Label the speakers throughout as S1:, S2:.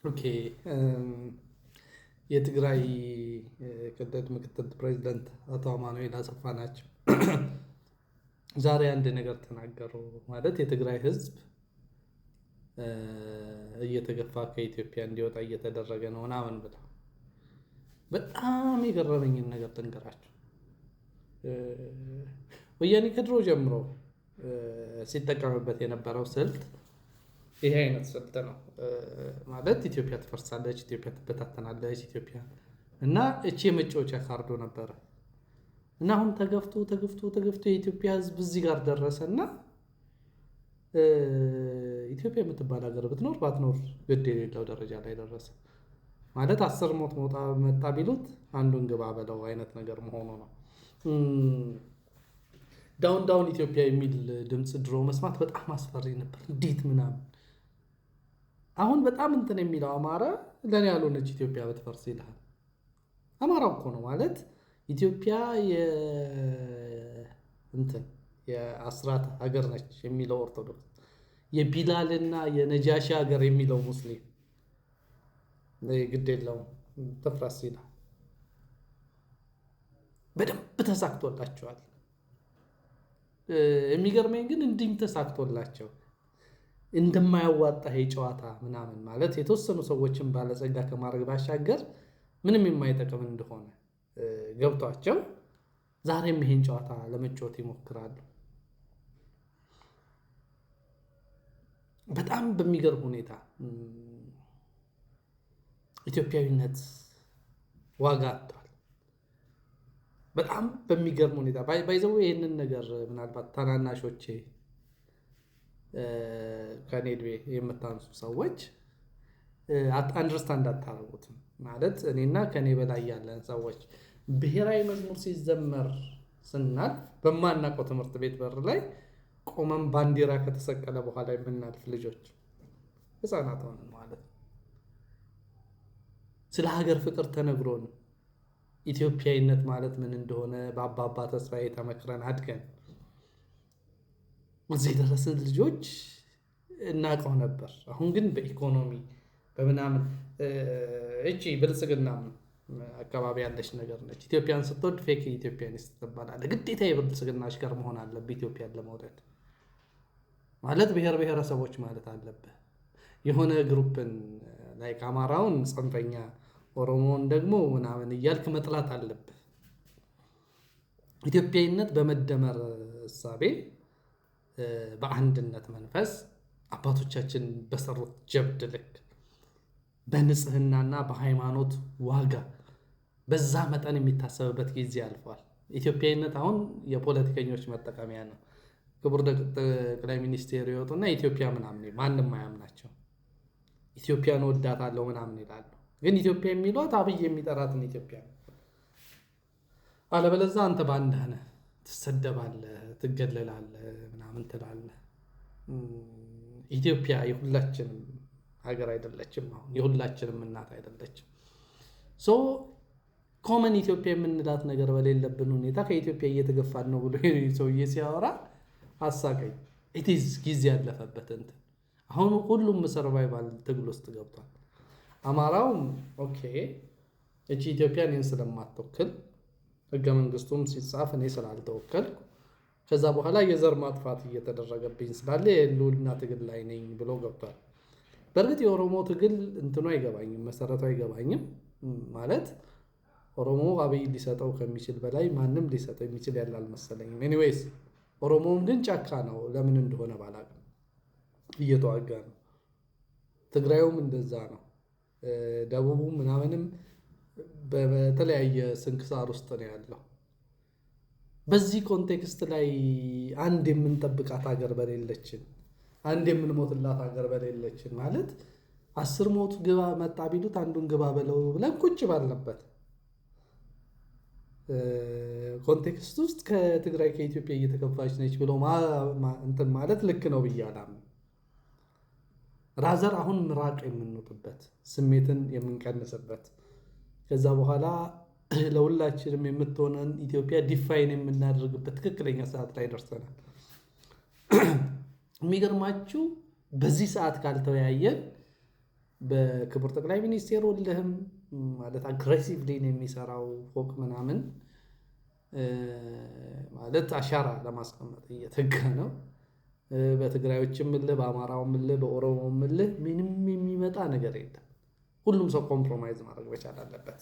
S1: ኦኬ የትግራይ ቅድም ምክትል ፕሬዚዳንት አቶ አማኑኤል አሰፋ ናቸው። ዛሬ አንድ ነገር ተናገሩ። ማለት የትግራይ ህዝብ እየተገፋ ከኢትዮጵያ እንዲወጣ እየተደረገ ነው ምናምን ብለው በጣም የገረመኝን ነገር ልንገራቸው። ወያኔ ከድሮ ጀምሮ ሲጠቀምበት የነበረው ስልት ይሄ አይነት ስልት ነው። ማለት ኢትዮጵያ ትፈርሳለች፣ ኢትዮጵያ ትበታተናለች፣ ኢትዮጵያ እና እቺ የመጫወቻ ካርዶ ነበረ እና አሁን ተገፍቶ ተገፍቶ ተገፍቶ የኢትዮጵያ ህዝብ እዚህ ጋር ደረሰና ኢትዮጵያ የምትባል ሀገር ብትኖር ባትኖር ግድ የሌለው ደረጃ ላይ ደረሰ። ማለት 10 ሞት መጣ ቢሉት አንዱን ግባ በለው አይነት ነገር መሆኑ ነው። ዳውን ዳውን ኢትዮጵያ የሚል ድምፅ ድሮ መስማት በጣም አስፈሪ ነበር። እንዴት ምናምን አሁን በጣም እንትን የሚለው አማራ ለኔ ያልሆነች ኢትዮጵያ ብትፈርስ ይልሃል። አማራው እኮ ነው ማለት ኢትዮጵያ እንትን የአስራት ሀገር ነች የሚለው ኦርቶዶክስ፣ የቢላልና የነጃሺ ሀገር የሚለው ሙስሊም ግድ የለውም ትፍረስ ይላል። በደንብ ተሳክቶላቸዋል። የሚገርመኝ ግን እንዲህም ተሳክቶላቸው እንደማያዋጣ ይሄ ጨዋታ ምናምን ማለት የተወሰኑ ሰዎችን ባለጸጋ ከማድረግ ባሻገር ምንም የማይጠቅም እንደሆነ ገብቷቸው ዛሬም ይሄን ጨዋታ ለመጫወት ይሞክራሉ። በጣም በሚገርም ሁኔታ ኢትዮጵያዊነት ዋጋ አጥቷል። በጣም በሚገርም ሁኔታ ባይዘው ይህንን ነገር ምናልባት ታናናሾቼ ከኔ ዕድሜ የምታንሱ ሰዎች አንደርስታንድ አታረጉትም። ማለት እኔና ከኔ በላይ ያለን ሰዎች ብሔራዊ መዝሙር ሲዘመር ስናልፍ በማናውቀው ትምህርት ቤት በር ላይ ቆመን ባንዲራ ከተሰቀለ በኋላ የምናልፍ ልጆች ህፃናት ሆነን ማለት ነው። ስለ ሀገር ፍቅር ተነግሮን ኢትዮጵያዊነት ማለት ምን እንደሆነ በአባባ ተስፋዬ ተመክረን አድገን እዚህ የደረስን ልጆች እናውቀው ነበር። አሁን ግን በኢኮኖሚ በምናምን እቺ ብልጽግናም አካባቢ ያለች ነገር ነች። ኢትዮጵያን ስትወድ ፌክ ኢትዮጵያኒስት ትባላለህ። ግዴታ የብልጽግና አሽከር መሆን አለብህ ኢትዮጵያን ለመውደድ። ማለት ብሔር ብሔረሰቦች ማለት አለብህ። የሆነ ግሩፕን ላይ አማራውን ጽንፈኛ፣ ኦሮሞውን ደግሞ ምናምን እያልክ መጥላት አለብህ። ኢትዮጵያዊነት በመደመር እሳቤ በአንድነት መንፈስ አባቶቻችን በሰሩት ጀብድ ልክ በንጽህናና በሃይማኖት ዋጋ በዛ መጠን የሚታሰብበት ጊዜ አልፏል። ኢትዮጵያዊነት አሁን የፖለቲከኞች መጠቀሚያ ነው። ክቡር ጠቅላይ ሚኒስቴር ይወጡና ኢትዮጵያ ምናምን ማንም አያምናቸው። ኢትዮጵያን ወዳታለሁ ምናምን ይላሉ። ግን ኢትዮጵያ የሚሏት አብይ የሚጠራትን ኢትዮጵያ ነው። አለበለዛ አንተ ባንዳህ ነህ፣ ትሰደባለህ፣ ትገለላለህ፣ ምናምን ትላለህ። ኢትዮጵያ የሁላችንም ሀገር አይደለችም። አሁን የሁላችንም እናት አይደለችም። ሶ ኮመን ኢትዮጵያ የምንላት ነገር በሌለብን ሁኔታ ከኢትዮጵያ እየተገፋን ነው ብሎ ሰውዬ ሲያወራ አሳቀኝ። ኢትዝ ጊዜ ያለፈበት እንትን አሁን ሁሉም ሰርቫይቫል ትግል ውስጥ ገብቷል። አማራውም ኦኬ እቺ ኢትዮጵያ እኔን ስለማትወክል ህገ መንግስቱም ሲጻፍ እኔ ስላልተወከልኩ ከዛ በኋላ የዘር ማጥፋት እየተደረገብኝ ስላለ የህልውና ትግል ላይ ነኝ ብሎ ገብቷል። በእርግጥ የኦሮሞ ትግል እንትኑ አይገባኝም፣ መሰረቱ አይገባኝም። ማለት ኦሮሞ አብይ ሊሰጠው ከሚችል በላይ ማንም ሊሰጠው የሚችል ያለ አልመሰለኝም። ኤኒዌይስ ኦሮሞም ግን ጫካ ነው፣ ለምን እንደሆነ ባላውቅም እየተዋጋ ነው። ትግራዩም እንደዛ ነው። ደቡቡም ምናምንም በተለያየ ስንክሳር ውስጥ ነው ያለው። በዚህ ኮንቴክስት ላይ አንድ የምንጠብቃት ሀገር በሌለችን፣ አንድ የምንሞትላት ሀገር በሌለችን ማለት 10 ሞት ግባ መጣ ቢሉት አንዱን ግባ በለው ብለን ቁጭ ባልነበት ኮንቴክስት ውስጥ ከትግራይ ከኢትዮጵያ እየተከፋች ነች ብሎ እንትን ማለት ልክ ነው ብዬ አላምንም። ራዘር አሁን ምራቅ የምንወጥበት ስሜትን የምንቀንስበት ከዛ በኋላ ለሁላችንም የምትሆነን ኢትዮጵያ ዲፋይን የምናደርግበት ትክክለኛ ሰዓት ላይ ደርሰናል። የሚገርማችሁ በዚህ ሰዓት ካልተወያየን በክቡር ጠቅላይ ሚኒስቴሩ ልህም ማለት አግሬሲቭሊ ነው የሚሰራው ፎቅ ምናምን ማለት አሻራ ለማስቀመጥ እየተጋ ነው። በትግራዮችም ምልህ በአማራውም ምልህ በኦሮሞም ምልህ ምንም የሚመጣ ነገር የለም። ሁሉም ሰው ኮምፕሮማይዝ ማድረግ መቻል አለበት።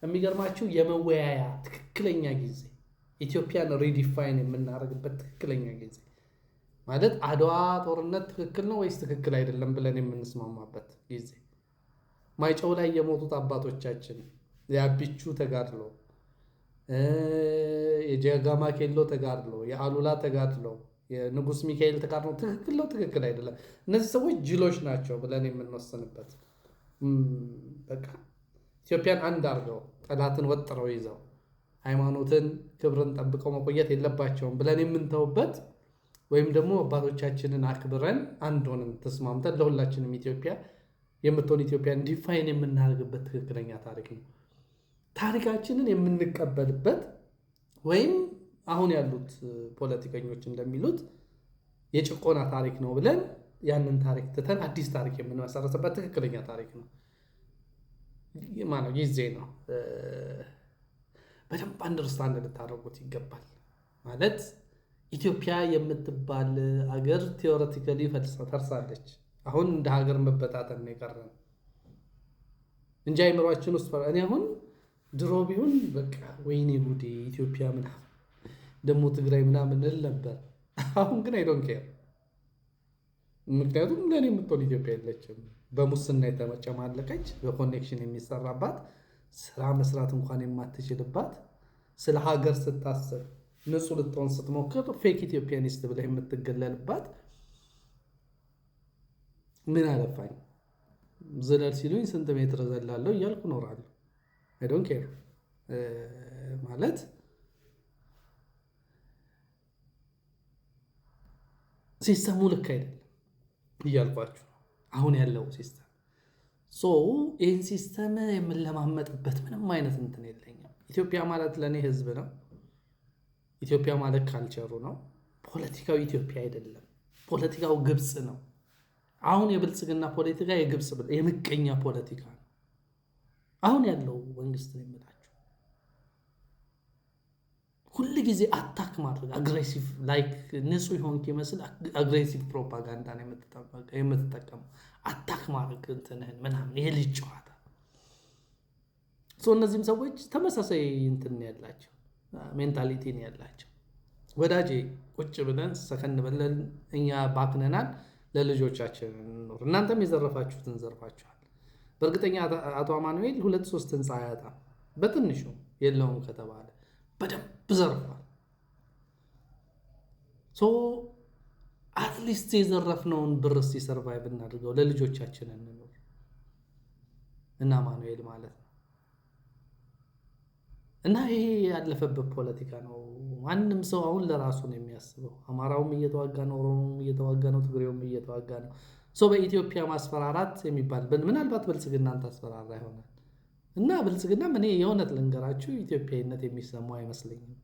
S1: የሚገርማችሁ የመወያያ ትክክለኛ ጊዜ ኢትዮጵያን ሪዲፋይን የምናደርግበት ትክክለኛ ጊዜ ማለት አድዋ ጦርነት ትክክል ነው ወይስ ትክክል አይደለም ብለን የምንስማማበት ጊዜ፣ ማይጨው ላይ የሞቱት አባቶቻችን የአቢቹ ተጋድሎ፣ የጀጋማ ኬሎ ተጋድሎ፣ የአሉላ ተጋድሎ፣ የንጉስ ሚካኤል ተጋድሎ ትክክል ነው ትክክል አይደለም፣ እነዚህ ሰዎች ጅሎች ናቸው ብለን የምንወስንበት በቃ ኢትዮጵያን አንድ አድርገው ጠላትን ወጥረው ይዘው ሃይማኖትን ክብርን ጠብቀው መቆየት የለባቸውም ብለን የምንተውበት ወይም ደግሞ አባቶቻችንን አክብረን አንድ ሆነን ተስማምተን ለሁላችንም ኢትዮጵያ የምትሆን ኢትዮጵያን ዲፋይን የምናደርግበት ትክክለኛ ታሪክ ነው። ታሪካችንን የምንቀበልበት ወይም አሁን ያሉት ፖለቲከኞች እንደሚሉት የጭቆና ታሪክ ነው ብለን ያንን ታሪክ ትተን አዲስ ታሪክ የምንመሰረትበት ትክክለኛ ታሪክ ነው ማለት ጊዜ ነው። በደንብ አንደርስታንድ ልታደርጉት ይገባል። ማለት ኢትዮጵያ የምትባል አገር ቴዎሬቲካሊ ፈርሳለች። አሁን እንደ ሀገር መበታተን ነው የቀረን እንጂ አይምሯችን ውስጥ እኔ አሁን ድሮ ቢሆን በቃ ወይኔ ጉዴ ኢትዮጵያ ምናምን ደግሞ ትግራይ ምናምን እል ነበር። አሁን ግን አይ ዶንት ኬር። ምክንያቱም ለእኔ የምትሆን ኢትዮጵያ የለችም። በሙስና የተጨማለቀች በኮኔክሽን የሚሰራባት ስራ መስራት እንኳን የማትችልባት ስለ ሀገር ስታስብ ንጹህ ልትሆን ስትሞክር ፌክ ኢትዮጵያኒስት ብለህ የምትገለልባት ምን አለፋኝ ዝለል ሲሉኝ ስንት ሜትር ዘላለሁ እያልኩ እኖራለሁ። አይ ዶንት ኬር ማለት ሲስተሙ ልክ አይደለም እያልኳችሁ አሁን ያለው ሲስተም ይህን ሲስተም የምንለማመጥበት ምንም አይነት እንትን የለኝም። ኢትዮጵያ ማለት ለእኔ ህዝብ ነው። ኢትዮጵያ ማለት ካልቸሩ ነው። ፖለቲካው ኢትዮጵያ አይደለም። ፖለቲካው ግብፅ ነው። አሁን የብልጽግና ፖለቲካ የግብፅ የምቀኛ ፖለቲካ ነው። አሁን ያለው መንግስት ነው የምላችሁ ሁል ጊዜ አታክ ማድረግ አግሬሲቭ ላይክ ንጹህ ሆንክ ይመስል አግሬሲቭ ፕሮፓጋንዳ ነው የምትጠቀመው። አታክ ማድረግ እንትንህን ምናምን የልጅ ጨዋታ እነዚህም ሰዎች ተመሳሳይ እንትን ያላቸው ሜንታሊቲ ነው ያላቸው። ወዳጄ ቁጭ ብለን ሰከን ብለን እኛ ባክነናል፣ ለልጆቻችን እንኖር። እናንተም የዘረፋችሁትን ዘርፋችኋል። በእርግጠኛ አቶ አማኑኤል 2-3 ህንፃ አያጣም በትንሹ የለውም ከተባለ በደንብ ዘርፏል። አትሊስት የዘረፍነውን ብር እስቲ ሰርቫይቭ እናድርገው፣ ለልጆቻችን እንኖር እና አማኑኤል ማለት ነው። እና ይሄ ያለፈበት ፖለቲካ ነው። ማንም ሰው አሁን ለራሱ ነው የሚያስበው። አማራውም እየተዋጋ ነው፣ ኦሮሞም እየተዋጋ ነው፣ ትግሬውም እየተዋጋ ነው። በኢትዮጵያ ማስፈራራት የሚባል ምናልባት ብልጽግናን ታስፈራራ ይሆናል እና ብልጽግና እኔ የእውነት ልንገራችሁ ኢትዮጵያዊነት የሚሰማው አይመስለኝም።